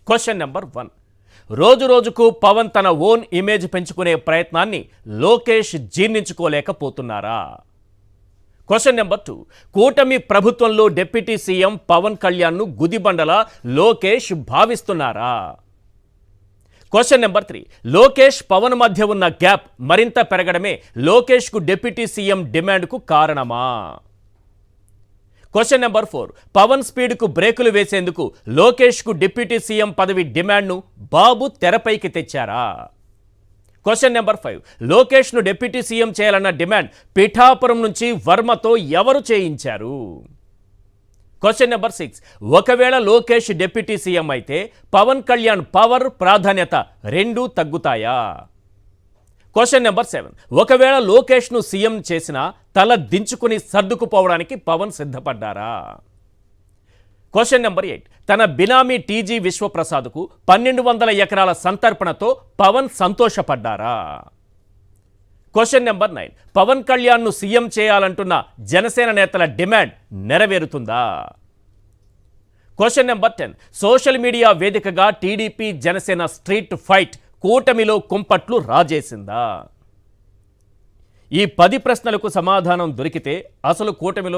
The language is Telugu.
Question number 1. రోజు రోజుకు పవన్ తన ఓన్ ఇమేజ్ పెంచుకునే ప్రయత్నాన్ని లోకేష్ జీర్ణించుకోలేకపోతున్నారా? Question number 2. కూటమి ప్రభుత్వంలో డిప్యూటీ సీఎం పవన్ కళ్యాణ్ను గుదిబండలా లోకేష్ భావిస్తున్నారా? Question number 3. లోకేష్ పవన్ మధ్య ఉన్న గ్యాప్ మరింత పెరగడమే లోకేష్కు డిప్యూటీ సీఎం డిమాండ్కు కారణమా? Question number 4. పవన్ స్పీడ్కు బ్రేకులు వేసేందుకు లోకేష్కు డిప్యూటీ సీఎం పదవి డిమాండ్ను బాబు తెరపైకి తెచ్చారా? Question number 5. లోకేష్ను డిప్యూటీ సీఎం చేయాలన్న డిమాండ్ పిఠాపురం నుంచి వర్మతో ఎవరు చేయించారు? Question number 6. ఒకవేళ లోకేష్ డిప్యూటీ సీఎం అయితే పవన్ కళ్యాణ్ పవర్ ప్రాధాన్యత రెండూ తగ్గుతాయా? Question number 7. ఒకవేళ లోకేష్ను సీఎం చేసినా తల దించుకుని సర్దుకుపోవడానికి పవన్ సిద్ధపడ్డారా? Question number 8. తన బినామీ టీజీ విశ్వప్రసాద్కు 1200 ఎకరాల సంతర్పణతో పవన్ సంతోషపడ్డారా? Question number 9. పవన్ కళ్యాణ్ను సీఎం చేయాలంటున్న జనసేన నేతల డిమాండ్ నెరవేరుతుందా? Question number 10. సోషల్ మీడియా వేదికగా టీడీపీ జనసేన స్ట్రీట్ ఫైట్ కూటమిలో కుంపట్లు రాజేసిందా? ఈ 10 ప్రశ్నలకు సమాధానం దొరికితే అసలు కూటమిలో